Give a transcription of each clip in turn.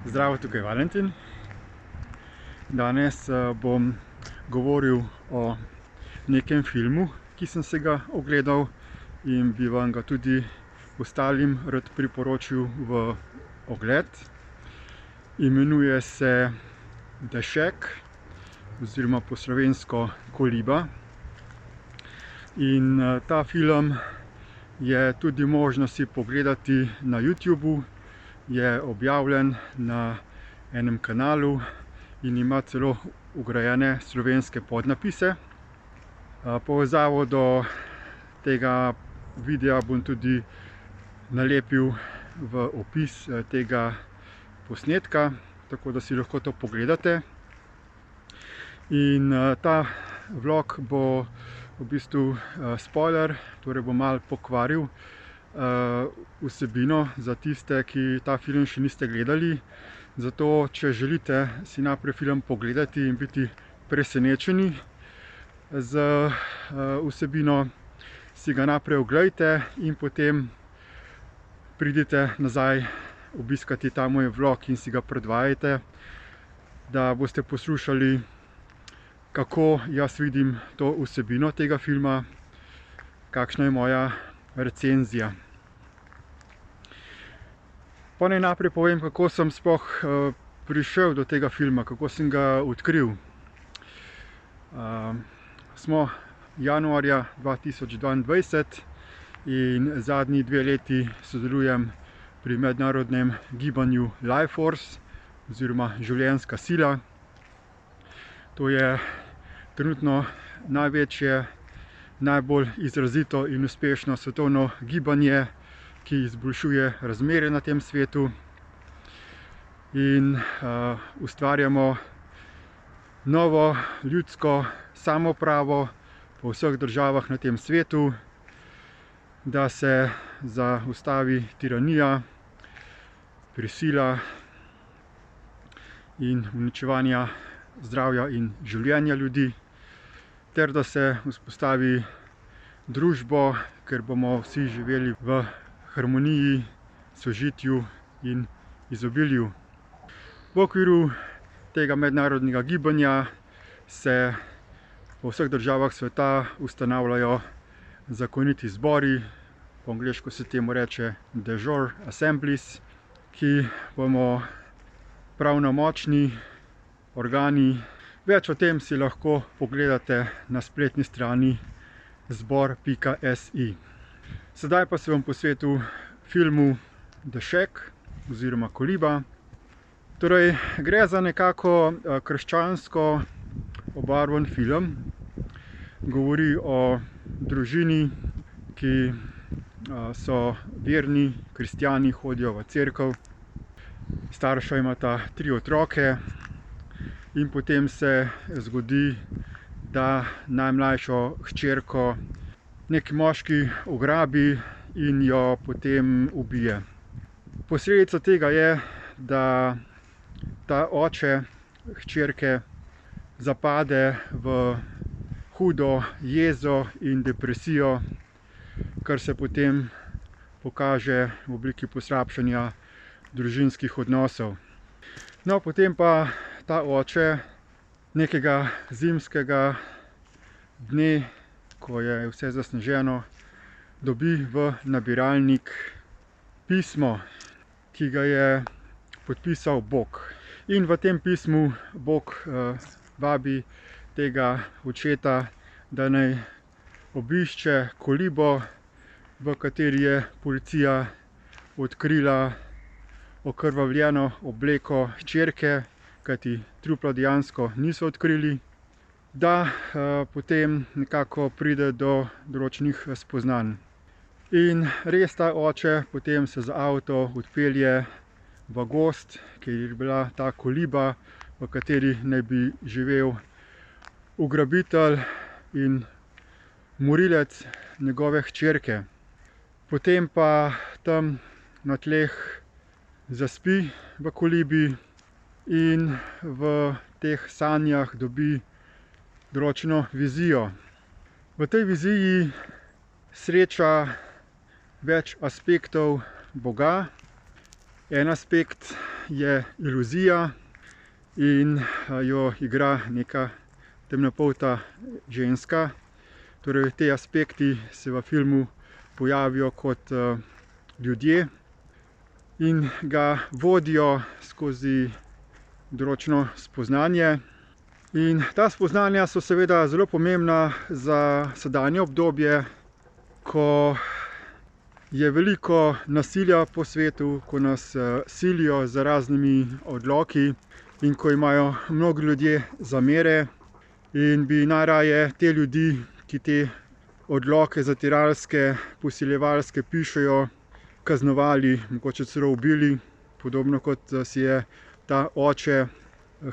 Zdravo, tukaj je Valentin. Danes bom govoril o nekem filmu, ki sem se ga ogledal in bi vam ga tudi ostalim rad priporočil v ogled. Imenuje se The Shack oziroma po slovensko Koliba. In ta film je tudi možno si pogledati na YouTubu. Je objavljen na enem kanalu in ima celo vgrajene slovenske podnapise. Povezavo do tega videa bom tudi nalepil v opis tega posnetka, tako da si lahko to pogledate. In ta vlog bo v bistvu spoiler, torej bom malo pokvaril vsebino za tiste, ki ta film še niste gledali. Zato, če želite si najprej film pogledati in biti presenečeni z vsebino, si ga najprej oglejte in potem pridite nazaj obiskati ta moj vlog in si ga predvajajte, da boste poslušali, kako jaz vidim to vsebino tega filma, kakšna je moja recenzija. Pa naj najprej povem, kako sem sploh prišel do tega filma, kako sem ga odkril. Smo januarja 2022 in zadnji 2 leti sodelujem pri mednarodnem gibanju Life Force oziroma Življenjska sila. To je trenutno največje, najbolj izrazito in uspešno svetovno gibanje, ki izboljšuje razmere na tem svetu in ustvarjamo novo ljudsko samoupravo po vseh državah na tem svetu, da se zaustavi tiranija, prisila in uničevanja zdravja in življenja ljudi, ter da se vzpostavi družbo, ker bomo vsi živeli v harmoniji, sožitju in izobilju. V okviru tega mednarodnega gibanja se po vseh državah sveta ustanavljajo zakoniti zbori, po angleško se temu reče The Jure Assemblies, ki bomo pravnomočni organi. Več o tem si lahko pogledate na spletni strani zbor.si. Sedaj pa se bom posvetil filmu The Shack oziroma Koliba. Torej, gre za nekako krščansko obarvan film. Govori o družini, ki so verni kristjani, hodijo v cerkev. Starša imata 3 otroke. In potem se zgodi, da najmlajšo hčerko neki moški ugrabi in jo potem ubije. Posledica tega je, da ta oče hčerke zapade v hudo jezo in depresijo, kar se potem pokaže v obliki poslabšanja družinskih odnosov. No, potem pa ta oče nekega zimskega dne, ko je vse zasneženo, dobi v nabiralnik pismo, ki ga je podpisal Bog. In v tem pismu Bog vabi tega očeta, da naj obišče Kolibo, v kateri je policija odkrila okrvavljeno obleko hčerke, kajti trupla dejansko niso odkrili, da potem nekako pride do določenih spoznanj. In res ta oče potem se z avto odpelje v gozd, kjer je bila ta Koliba, v kateri naj bi živel ugrabitelj in morilec njegove hčerke. Potem pa tam na tleh zaspi v Kolibi in v teh sanjah dobi določeno vizijo. V tej viziji sreča več aspektov Boga, En aspekt je iluzija in jo igra neka temnopolta ženska. Torej, te aspekti se v filmu pojavijo kot ljudje in ga vodijo skozi določeno spoznanje. In ta spoznanja so seveda zelo pomembna za sedanje obdobje, ko je veliko nasilja po svetu, ko nas silijo z raznimi odloki in ko imajo mnogi ljudje zamere in bi najraje te ljudi, ki te odloke zatiralske, posiljevalske pišejo, kaznovali, mogoče celo ubili, podobno kot si je ta oče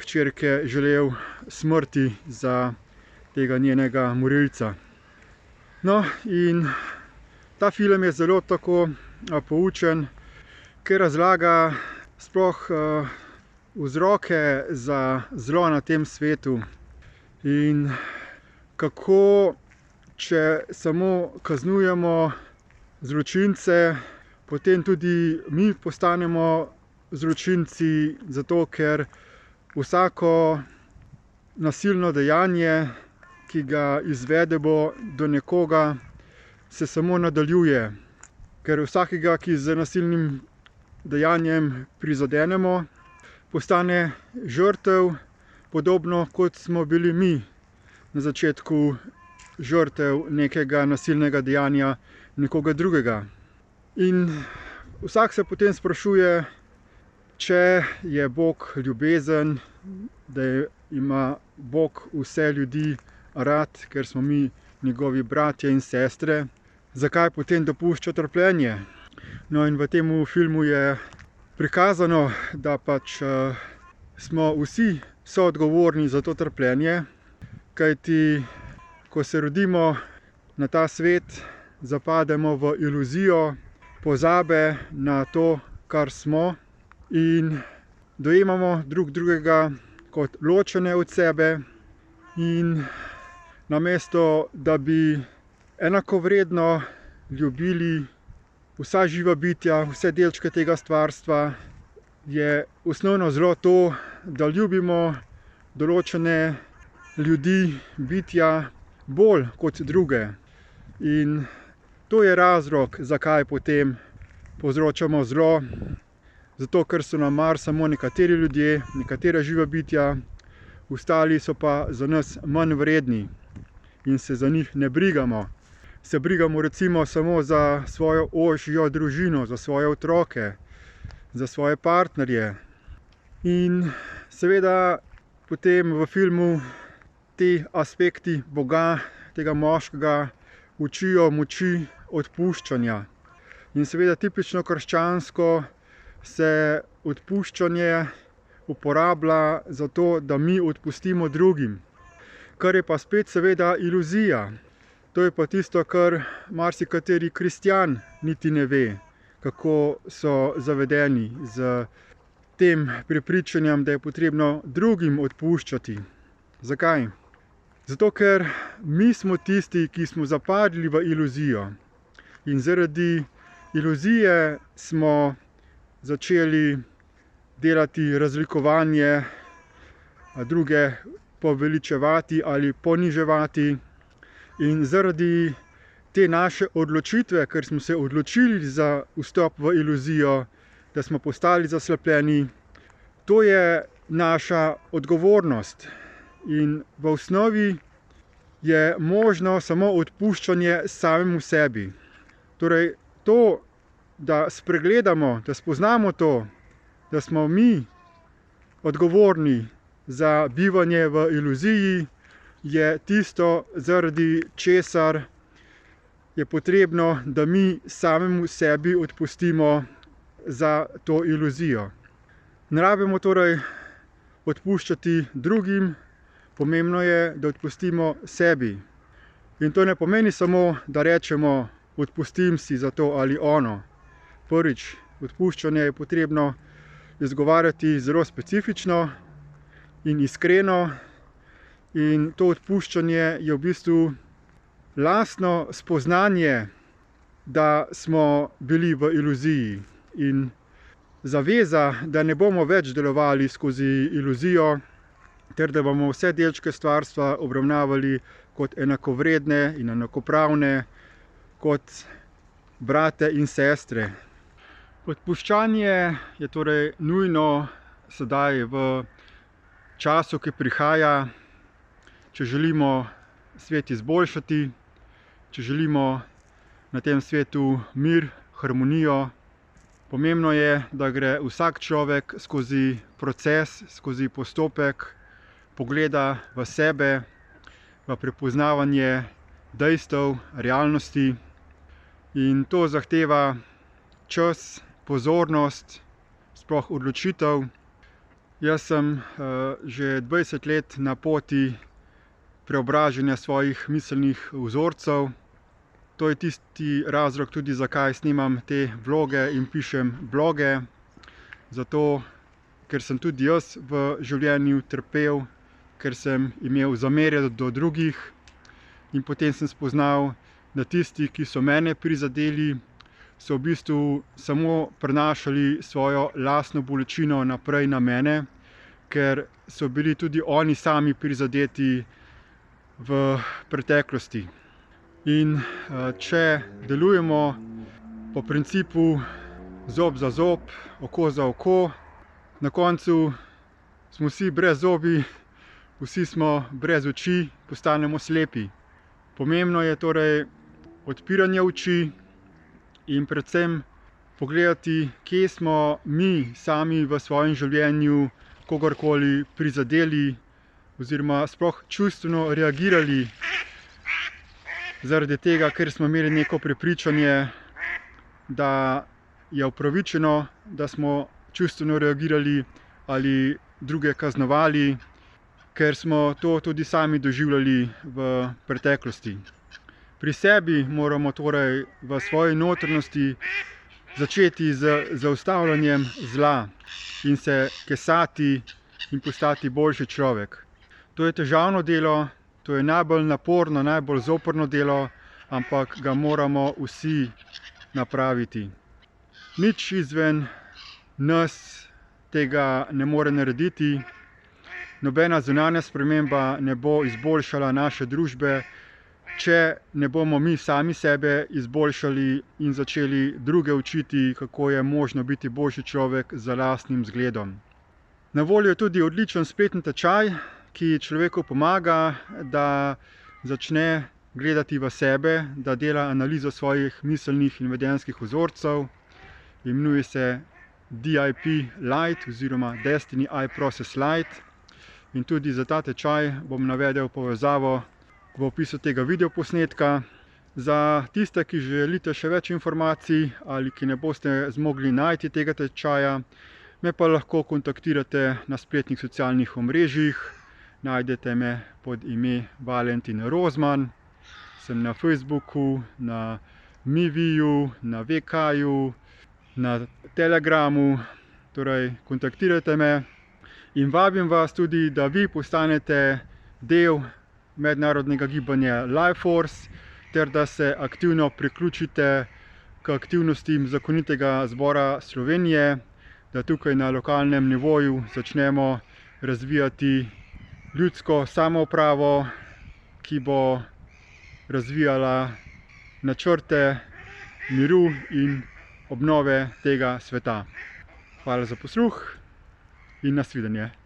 hčerke želel smrti za tega njenega morilca. No, in ta film je zelo tako poučen, ker razlaga sploh vzroke za zlo na tem svetu in kako, če samo kaznujemo zločince, potem tudi mi postanemo zločinci, zato ker vsako nasilno dejanje, ki ga izvedemo do nekoga, se samo nadaljuje. Ker vsakega, ki z nasilnim dejanjem prizadenemo, postane žrtev, podobno kot smo bili mi na začetku žrtev nekega nasilnega dejanja nekoga drugega. In vsak se potem sprašuje, če je Bog ljubezen, da ima Bog vse ljudi rad, ker smo mi njegovi bratje in sestre, zakaj potem dopušča trpljenje? No, in v tem filmu je prikazano, da pač smo vsi soodgovorni za to trpljenje, kajti ko se rodimo na ta svet, zapademo v iluzijo pozabe na to, kar smo, in dojemamo drug drugega kot ločene od sebe, in namesto da bi enakovredno ljubili vsa živa bitja, vse delčke tega stvarstva, je osnovno zlo to, da ljubimo določene ljudi, bitja bolj kot druge. In to je razlog, zakaj potem povzročamo zlo, zato ker so nam mar samo nekateri ljudje, nekatera živa bitja, ostali so pa za nas manj vredni in se za njih ne brigamo. Se brigamo recimo samo za svojo ožjo družino, za svoje otroke, za svoje partnerje. In seveda potem v filmu ti aspekti Boga, tega moškega, učijo moči odpuščanja. In seveda tipično krščansko se odpuščanje uporablja za to, da mi odpustimo drugim. Kar je pa spet seveda iluzija. To je pa tisto, kar marsikateri kristjan niti ne ve, kako so zavedeni z tem prepričanjem, da je potrebno drugim odpuščati. Zakaj? Zato, ker mi smo tisti, ki smo zapadli v iluzijo. In zaradi iluzije smo začeli delati razlikovanje, druge poveličevati ali poniževati. In zaradi te naše odločitve, ker smo se odločili za vstop v iluzijo, da smo postali zaslepljeni, to je naša odgovornost. In v osnovi je možno samo odpuščanje samemu sebi. Torej, to, da spregledamo, da spoznamo to, da smo mi odgovorni za bivanje v iluziji, je tisto, zaradi česar je potrebno, da mi samemu sebi odpustimo za to iluzijo. Ne rabimo torej odpuščati drugim, pomembno je, da odpustimo sebi. In to ne pomeni samo, da rečemo, odpustim si za to ali ono. Prvič, odpuščanje je potrebno izgovarjati zelo specifično in iskreno. In to odpuščanje je v bistvu lastno spoznanje, da smo bili v iluziji. In zaveza, da ne bomo več delovali skozi iluzijo, ter da bomo vse delčke stvarstva obravnavali kot enakovredne in enakopravne, kot brate in sestre. Odpuščanje je torej nujno sedaj v času, ki prihaja, če želimo svet izboljšati, če želimo na tem svetu mir, harmonijo. Pomembno je, da gre vsak človek skozi proces, skozi postopek pogleda v sebe, v prepoznavanje dejstev, realnosti, in to zahteva čas, pozornost, sploh odločitev. Jaz sem že 20 let na poti preobražanja svojih miselnih vzorcev. To je tisti razlog tudi, zakaj snimam te vloge in pišem bloge. Zato, ker sem tudi jaz v življenju trpel, ker sem imel zamerje do drugih, in potem sem spoznal, da tisti, ki so mene prizadeli, so v bistvu samo prenašali svojo lastno bolečino naprej na mene, ker so bili tudi oni sami prizadeti v preteklosti. In če delujemo po principu zob za zob, oko za oko, na koncu smo vsi brez zobi, vsi smo brez oči, postanemo slepi. Pomembno je torej odpiranje oči in predvsem pogledati, kje smo mi sami v svojem življenju kogarkoli prizadeli oziroma sploh čustveno reagirali zaradi tega, ker smo imeli neko prepričanje, da je upravičeno, da smo čustveno reagirali ali druge kaznovali, ker smo to tudi sami doživljali v preteklosti. Pri sebi moramo torej v svoji notranjosti začeti z zaustavljanjem zla in se kesati in postati boljši človek. To je težavno delo, to je najbolj naporno, najbolj zoprno delo, ampak ga moramo vsi napraviti. Nič izven nas tega ne more narediti. Nobena zunanja sprememba ne bo izboljšala naše družbe, če ne bomo mi sami sebe izboljšali in začeli druge učiti, kako je možno biti boljši človek z lastnim zgledom. Na voljo je tudi odličen spletni tečaj, ki človeku pomaga, da začne gledati v sebe, da dela analizo svojih miselnih in vedenjskih vzorcev. Imenuje se DIP Light oziroma Destiny I Process Light. In tudi za ta tečaj bom navedel povezavo v opisu tega videoposnetka. Za tiste, ki želite še več informacij ali ki ne boste zmogli najti tega tečaja, me pa lahko kontaktirate na spletnih socialnih omrežjih. Najdete me pod ime Valentin Rozman. Sem na Facebooku, na Miviju, na VK-ju, na Telegramu. Torej, kontaktirajte me in vabim vas tudi, da vi postanete del mednarodnega gibanja Lifeforce ter da se aktivno priključite k aktivnostim Zakonitega zbora Slovenije, da tukaj na lokalnem nivoju začnemo razvijati ljudsko samoupravo, ki bo razvijala načrte miru in obnove tega sveta. Hvala za posluh in nasvidenje.